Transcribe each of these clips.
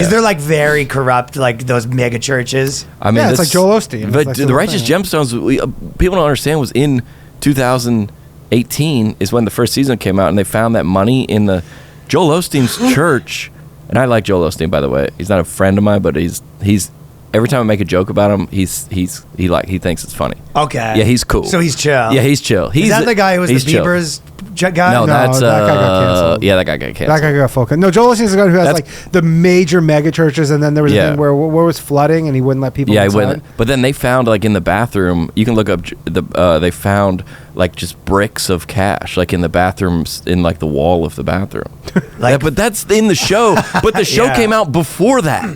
Is there like very corrupt, like those mega churches? I mean, it's like Joel Osteen. But like the Righteous Gemstones, people don't understand, was in 2018 is when the first season came out, and they found that money in the Joel Osteen's church. And I like Joel Osteen, by the way. He's not a friend of mine, but he's every time I make a joke about him, he thinks it's funny. Okay. Yeah, he's cool. So he's chill. Yeah, he's chill. Is that the guy who was the Bieber's guy? No, that's that guy got canceled. Yeah, that guy got canceled. That guy got full. No, Joel Osteen's the guy who has like the major mega churches, and then there was a thing where was flooding, and he wouldn't let people. Yeah, inside. he wouldn't. But then they found like in the bathroom. You can look up they found like just bricks of cash, like in the bathrooms, in like the wall of the bathroom. But that's in the show. But the show came out before that.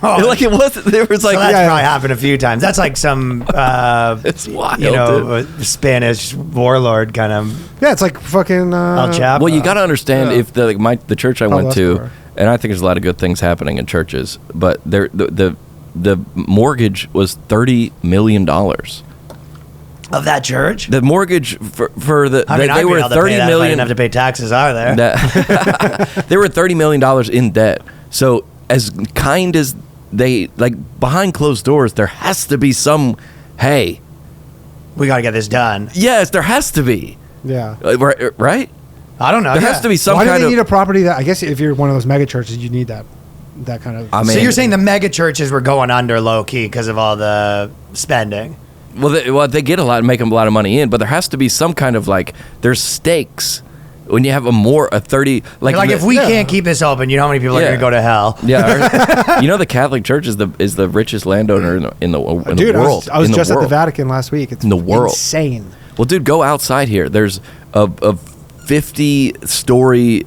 Oh. Like it wasn't. There was like so that's probably happened a few times. That's like some, it's wild, Spanish warlord kind of. Yeah, it's like fucking. El Chapo. Well, you got to understand if the church I went to, and I think there's a lot of good things happening in churches, but the mortgage was $30 million. Of that church? The mortgage for the they were $30 million. I didn't have to pay taxes, are there? They were $30 million in debt. So as kind as they, like, behind closed doors, there has to be some, hey, we got to get this done. Yes, there has to be. Yeah. Right? I don't know. There has to be some Why kind do they need a property that, I guess if you're one of those mega churches, you need that kind of. I mean, so you're saying the mega churches were going under low key because of all the spending? Well, they get make a lot of money in, but there has to be some kind of, like, there's stakes when you have a 30 like if we can't keep this open, you know how many people are going to go to hell? Yeah, you know the Catholic Church is the richest landowner in the world. I was just at the Vatican last week. It's in the world. Insane. Well, dude, go outside here. There's a 50-story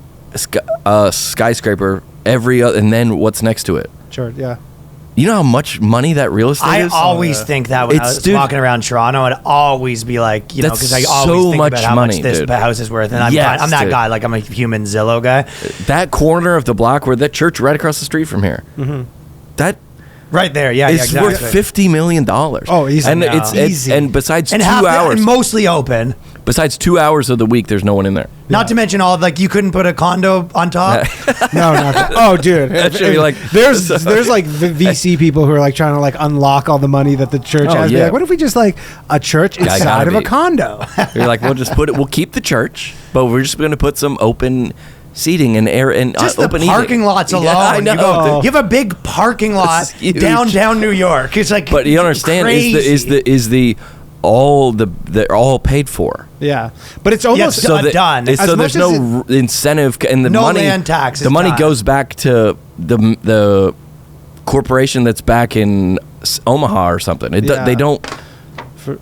skyscraper and then what's next to it? Sure. Yeah. You know how much money that real estate is? I always think that when I was walking around Toronto, I'd always be like, because I always think about how much this house is worth. And I'm that guy. Like, I'm a human Zillow guy. That corner of the block where that church right across the street from here, that right there, it's worth $50 million. Oh, easy. And it's easy. And besides 2 hours, and mostly open. Besides 2 hours of the week, there's no one in there. Not to mention you couldn't put a condo on top. No, not. Oh, dude. There's like VC people who are like trying to like unlock all the money that the church has. Yeah. Like, what if we just like a church inside of a condo? You're like, we'll keep the church, but we're just going to put some open seating and air and just open the parking lots alone. I know. You have a big parking lot downtown New York. It's like, but you understand crazy. They're all paid for. Yeah, but it's almost done. So there's no incentive, and the money, land tax. The money goes back to the corporation that's back in Omaha or something. They don't.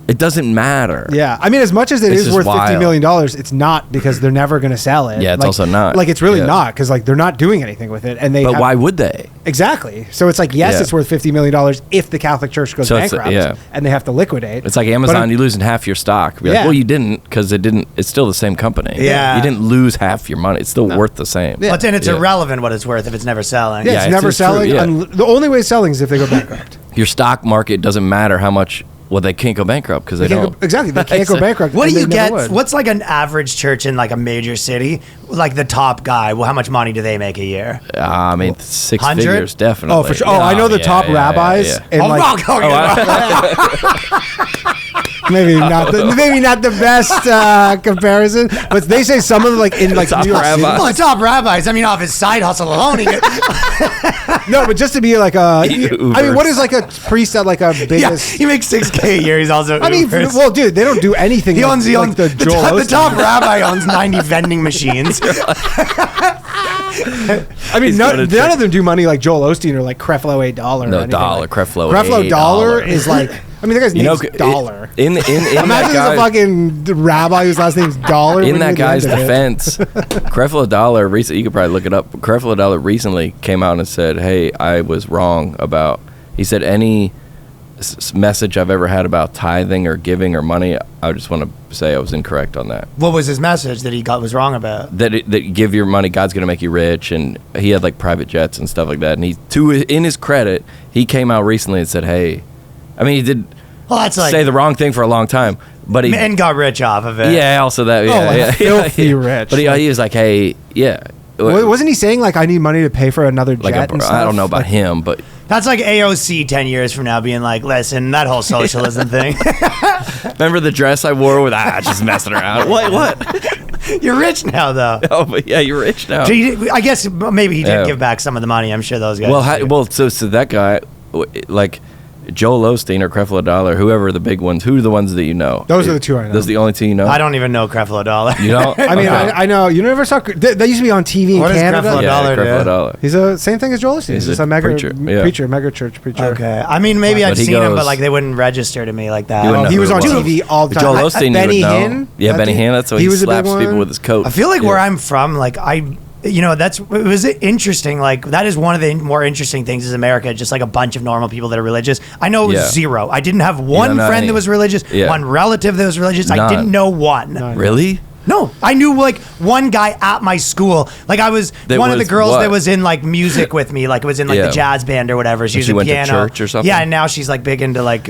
It doesn't matter. Yeah, I mean, as much as it is worth $50 million, it's not because they're never going to sell it. Yeah, it's also not. Like, it's really not because like they're not doing anything with it, and But why would they? Exactly. So it's like it's worth $50 million if the Catholic Church goes bankrupt, and they have to liquidate. It's like Amazon. You're losing half your stock. Like, well, you didn't because it didn't. It's still the same company. Yeah, you didn't lose half your money. It's still worth the same. Yeah. But then it's irrelevant what it's worth if it's never selling. Yeah, it's never selling. The only way selling is if they go bankrupt. Your stock market doesn't matter how much. Well, they can't go bankrupt because they don't. Exactly, they can't go bankrupt. What do you get? What's like an average church in like a major city? Like the top guy. Well, how much money do they make a year? I mean, 6 figures, definitely. Oh, for sure. I know the top rabbis. Maybe not the best comparison, but they say some of them like in like top New York City. Well, top rabbis. I mean, off his side hustle alone, no, but just to be like I mean, what is like a priest at like a biggest? He makes $6,000 a year. He's also. I mean, well, dude, they don't do anything. He owns the top rabbi owns 90 vending machines. I mean, none of them do money like Joel Osteen or like Creflo $8. No, dollar. Creflo $8 is like. I mean, the guy's name's Dollar. Imagine there's a fucking rabbi whose last name's Dollar. In that guy's defense, Creflo Dollar recently, you could probably look it up. Creflo Dollar recently came out and said, "Hey, I was wrong about." He said, "Any message I've ever had about tithing or giving or money, I just want to say I was incorrect on that." What was his message that he was wrong about? That you give your money, God's going to make you rich, and he had like private jets and stuff like that. And in his credit, he came out recently and said, "Hey." I mean, he did say the wrong thing for a long time, but he got rich off of it. Yeah, also that. Filthy rich. But he was like, "Hey, yeah, Wasn't he saying like I need money to pay for another jet? I don't know about him, but that's like AOC 10 years from now being like, listen, that whole socialism thing. Remember the dress I wore with just messing around? What? You're rich now, though. Oh, but yeah, you're rich now. I guess maybe he did give back some of the money. I'm sure those guys. So that guy, like Joel Osteen or Creflo Dollar, whoever the big ones, who are the ones that you know? Those are the two I know. Those are the only two you know? I don't even know Creflo Dollar. You don't? I mean, I know. You never saw... That used to be on TV in Canada. What is Creflo Dollar? Creflo Dollar. He's the same thing as Joel Osteen. He's just a preacher, Megachurch preacher. Okay. I mean, maybe I've seen him, but like they wouldn't register to me like that. He was on TV all the time. Joel Osteen, Benny Hinn? Yeah, Benny Hinn. That's why he slaps people with his coat. I feel like where I'm from, like it was interesting. Like that is one of the more interesting things is America, just like a bunch of normal people that are religious. I know it was zero. I didn't have one friend that was religious, one relative that was religious. I didn't know one. Really? No, I knew like one guy at my school. Like I was one of the girls that was in like music with me. Like it was in like the jazz band or whatever. She was in went piano. To church or something. Yeah, and now she's like big into like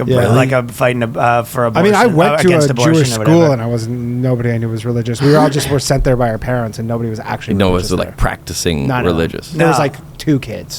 fighting for abortion. I mean, I went to a Jewish school and nobody I knew was religious. We were sent there by our parents and nobody was actually. No, it was like practicing religious. There was like 2 kids.